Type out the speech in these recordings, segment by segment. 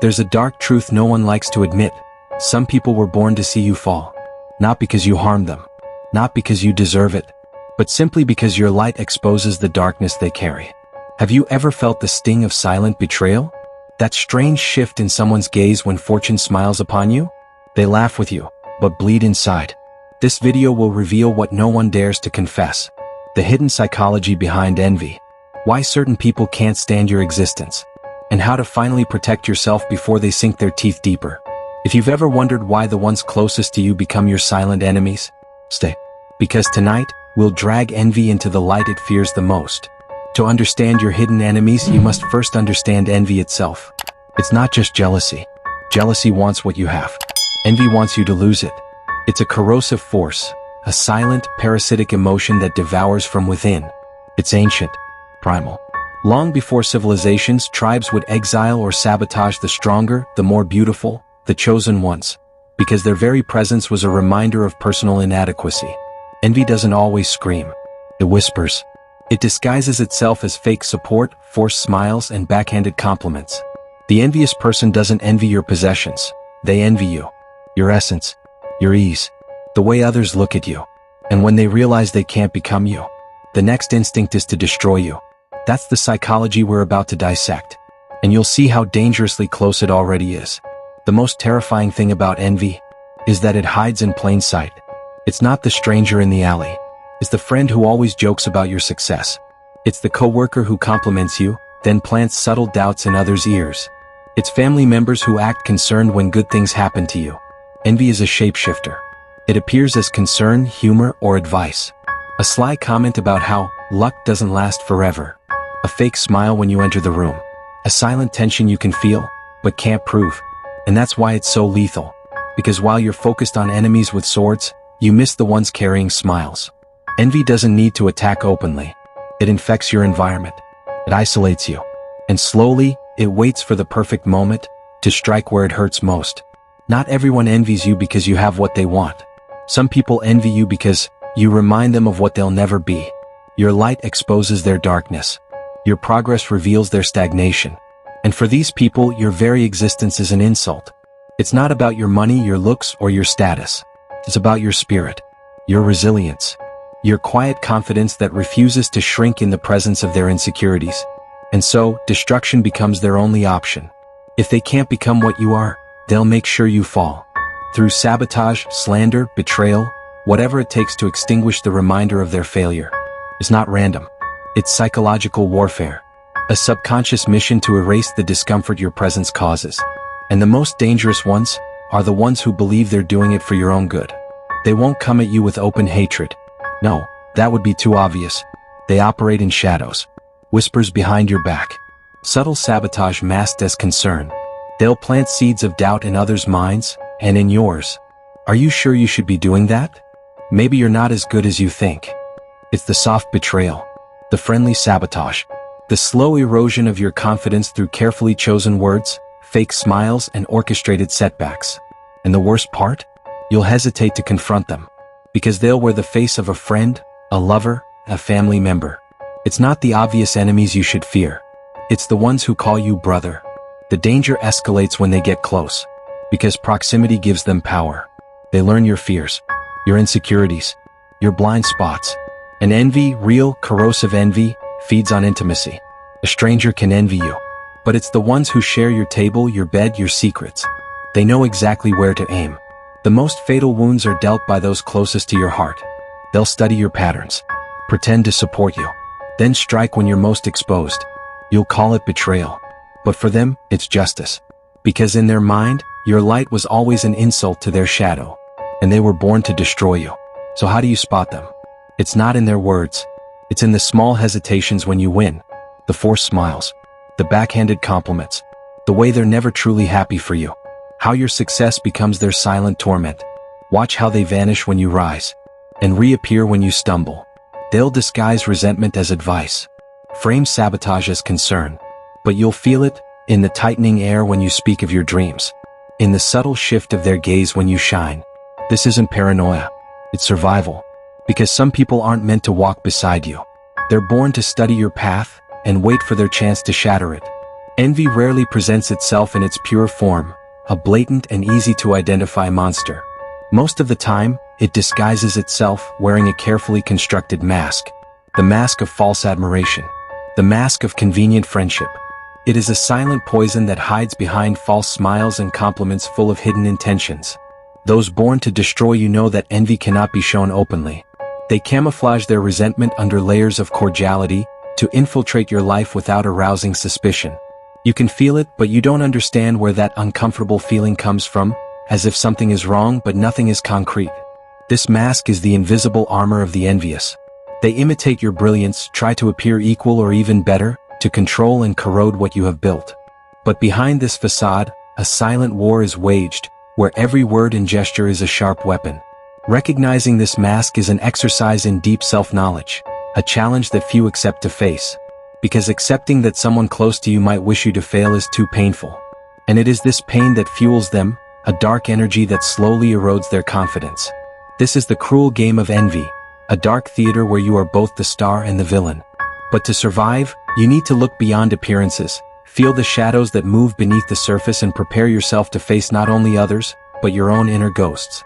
There's a dark truth no one likes to admit. Some people were born to see you fall. Not because you harmed them. Not because you deserve it. But simply because your light exposes the darkness they carry. Have you ever felt the sting of silent betrayal? That strange shift in someone's gaze when fortune smiles upon you? They laugh with you, but bleed inside. This video will reveal what no one dares to confess. The hidden psychology behind envy. Why certain people can't stand your existence. And how to finally protect yourself before they sink their teeth deeper. If you've ever wondered why the ones closest to you become your silent enemies, stay. Because tonight, we'll drag envy into the light it fears the most. To understand your hidden enemies, you must first understand envy itself. It's not just jealousy. Jealousy wants what you have. Envy wants you to lose it. It's a corrosive force, a silent, parasitic emotion that devours from within. It's ancient, primal. Long before civilizations, tribes would exile or sabotage the stronger, the more beautiful, the chosen ones, because their very presence was a reminder of personal inadequacy. Envy doesn't always scream. It whispers. It disguises itself as fake support, forced smiles, and backhanded compliments. The envious person doesn't envy your possessions. They envy you. Your essence. Your ease. The way others look at you. And when they realize they can't become you, the next instinct is to destroy you. That's the psychology we're about to dissect. And you'll see how dangerously close it already is. The most terrifying thing about envy is that it hides in plain sight. It's not the stranger in the alley. It's the friend who always jokes about your success. It's the coworker who compliments you, then plants subtle doubts in others' ears. It's family members who act concerned when good things happen to you. Envy is a shapeshifter. It appears as concern, humor, or advice. A sly comment about how luck doesn't last forever. A fake smile when you enter the room. A silent tension you can feel, but can't prove. And that's why it's so lethal. Because while you're focused on enemies with swords, you miss the ones carrying smiles. Envy doesn't need to attack openly. It infects your environment. It isolates you. And slowly, it waits for the perfect moment to strike where it hurts most. Not everyone envies you because you have what they want. Some people envy you because you remind them of what they'll never be. Your light exposes their darkness. Your progress reveals their stagnation. And for these people, your very existence is an insult. It's not about your money, your looks, or your status. It's about your spirit, your resilience, your quiet confidence that refuses to shrink in the presence of their insecurities. And so, destruction becomes their only option. If they can't become what you are, they'll make sure you fall. Through sabotage, slander, betrayal, whatever it takes to extinguish the reminder of their failure. It's not random. It's psychological warfare. A subconscious mission to erase the discomfort your presence causes. And the most dangerous ones are the ones who believe they're doing it for your own good. They won't come at you with open hatred. No, that would be too obvious. They operate in shadows. Whispers behind your back. Subtle sabotage masked as concern. They'll plant seeds of doubt in others' minds, and in yours. Are you sure you should be doing that? Maybe you're not as good as you think. It's the soft betrayal. The friendly sabotage. The slow erosion of your confidence through carefully chosen words, fake smiles, and orchestrated setbacks. And the worst part? You'll hesitate to confront them. Because they'll wear the face of a friend, a lover, a family member. It's not the obvious enemies you should fear. It's the ones who call you brother. The danger escalates when they get close. Because proximity gives them power. They learn your fears, your insecurities, your blind spots. And envy, real, corrosive envy, feeds on intimacy. A stranger can envy you. But it's the ones who share your table, your bed, your secrets. They know exactly where to aim. The most fatal wounds are dealt by those closest to your heart. They'll study your patterns, pretend to support you, then strike when you're most exposed. You'll call it betrayal. But for them, it's justice. Because in their mind, your light was always an insult to their shadow. And they were born to destroy you. So how do you spot them? It's not in their words. It's in the small hesitations when you win. The forced smiles. The backhanded compliments. The way they're never truly happy for you. How your success becomes their silent torment. Watch how they vanish when you rise. And reappear when you stumble. They'll disguise resentment as advice. Frame sabotage as concern. But you'll feel it in the tightening air when you speak of your dreams. In the subtle shift of their gaze when you shine. This isn't paranoia. It's survival. Because some people aren't meant to walk beside you. They're born to study your path and wait for their chance to shatter it. Envy rarely presents itself in its pure form, a blatant and easy-to-identify monster. Most of the time, it disguises itself wearing a carefully constructed mask. The mask of false admiration. The mask of convenient friendship. It is a silent poison that hides behind false smiles and compliments full of hidden intentions. Those born to destroy you know that envy cannot be shown openly. They camouflage their resentment under layers of cordiality, to infiltrate your life without arousing suspicion. You can feel it, but you don't understand where that uncomfortable feeling comes from, as if something is wrong but nothing is concrete. This mask is the invisible armor of the envious. They imitate your brilliance, try to appear equal or even better, to control and corrode what you have built. But behind this facade, a silent war is waged, where every word and gesture is a sharp weapon. Recognizing this mask is an exercise in deep self-knowledge, a challenge that few accept to face. Because accepting that someone close to you might wish you to fail is too painful. And it is this pain that fuels them, a dark energy that slowly erodes their confidence. This is the cruel game of envy, a dark theater where you are both the star and the villain. But to survive, you need to look beyond appearances, feel the shadows that move beneath the surface and prepare yourself to face not only others, but your own inner ghosts.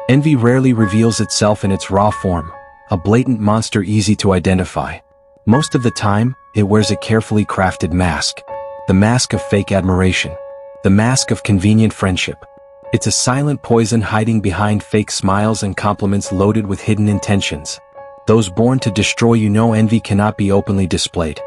Envy rarely reveals itself in its raw form, a blatant monster easy to identify. Most of the time, it wears a carefully crafted mask. The mask of fake admiration. The mask of convenient friendship. It's a silent poison hiding behind fake smiles and compliments loaded with hidden intentions. Those born to destroy you know envy cannot be openly displayed.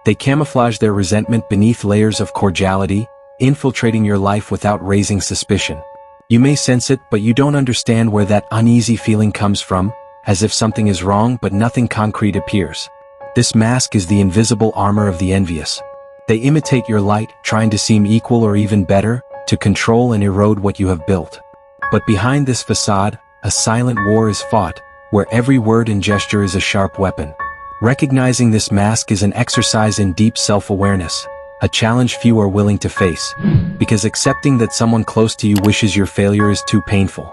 They camouflage their resentment beneath layers of cordiality, infiltrating your life without raising suspicion. You may sense it, but you don't understand where that uneasy feeling comes from, as if something is wrong but nothing concrete appears. This mask is the invisible armor of the envious. They imitate your light, trying to seem equal or even better, to control and erode what you have built. But behind this facade, a silent war is fought, where every word and gesture is a sharp weapon. Recognizing this mask is an exercise in deep self-awareness, a challenge few are willing to face, because accepting that someone close to you wishes your failure is too painful.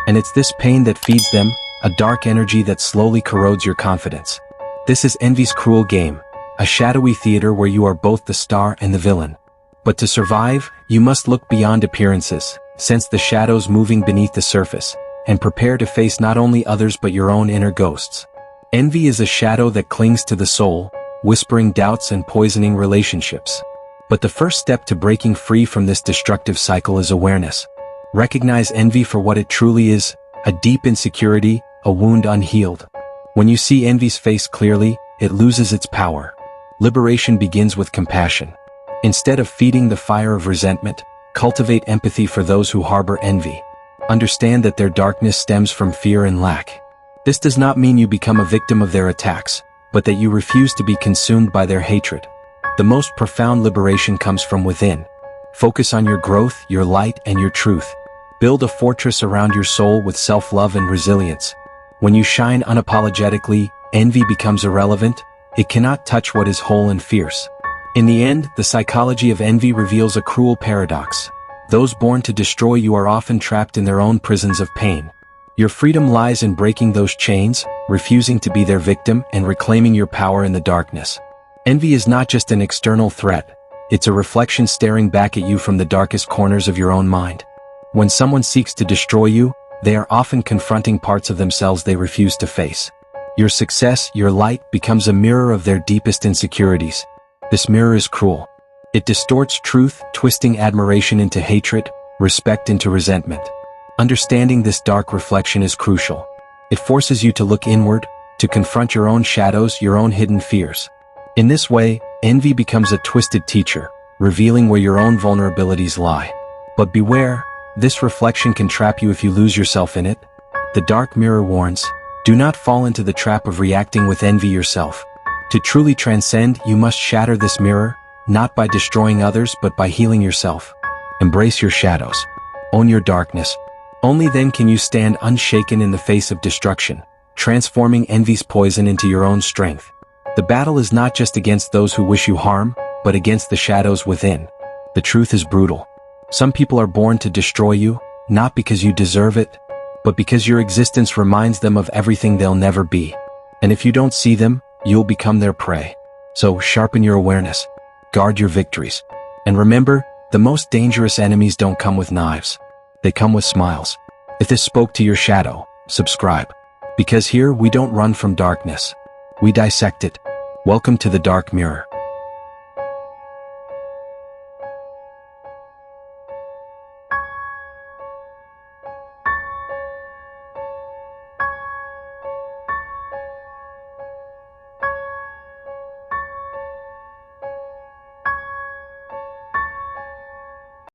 And it's this pain that feeds them, a dark energy that slowly corrodes your confidence. This is envy's cruel game, a shadowy theater where you are both the star and the villain. But to survive, you must look beyond appearances, sense the shadows moving beneath the surface, and prepare to face not only others but your own inner ghosts. Envy is a shadow that clings to the soul, whispering doubts and poisoning relationships. But the first step to breaking free from this destructive cycle is awareness. Recognize envy for what it truly is, a deep insecurity, a wound unhealed. When you see envy's face clearly, it loses its power. Liberation begins with compassion. Instead of feeding the fire of resentment, cultivate empathy for those who harbor envy. Understand that their darkness stems from fear and lack. This does not mean you become a victim of their attacks, but that you refuse to be consumed by their hatred. The most profound liberation comes from within. Focus on your growth, your light, and your truth. Build a fortress around your soul with self-love and resilience. When you shine unapologetically, envy becomes irrelevant. It cannot touch what is whole and fierce. In the end, the psychology of envy reveals a cruel paradox. Those born to destroy you are often trapped in their own prisons of pain. Your freedom lies in breaking those chains, refusing to be their victim, and reclaiming your power in the darkness. Envy is not just an external threat, it's a reflection staring back at you from the darkest corners of your own mind. When someone seeks to destroy you, they are often confronting parts of themselves they refuse to face. Your success, your light, becomes a mirror of their deepest insecurities. This mirror is cruel. It distorts truth, twisting admiration into hatred, respect into resentment. Understanding this dark reflection is crucial. It forces you to look inward, to confront your own shadows, your own hidden fears. In this way, envy becomes a twisted teacher, revealing where your own vulnerabilities lie. But beware, this reflection can trap you if you lose yourself in it. The dark mirror warns, do not fall into the trap of reacting with envy yourself. To truly transcend, you must shatter this mirror, not by destroying others but by healing yourself. Embrace your shadows. Own your darkness. Only then can you stand unshaken in the face of destruction, transforming envy's poison into your own strength. The battle is not just against those who wish you harm, but against the shadows within. The truth is brutal. Some people are born to destroy you, not because you deserve it, but because your existence reminds them of everything they'll never be. And if you don't see them, you'll become their prey. So sharpen your awareness. Guard your victories. And remember, the most dangerous enemies don't come with knives. They come with smiles. If this spoke to your shadow, subscribe. Because here we don't run from darkness. We dissect it. Welcome to the dark mirror.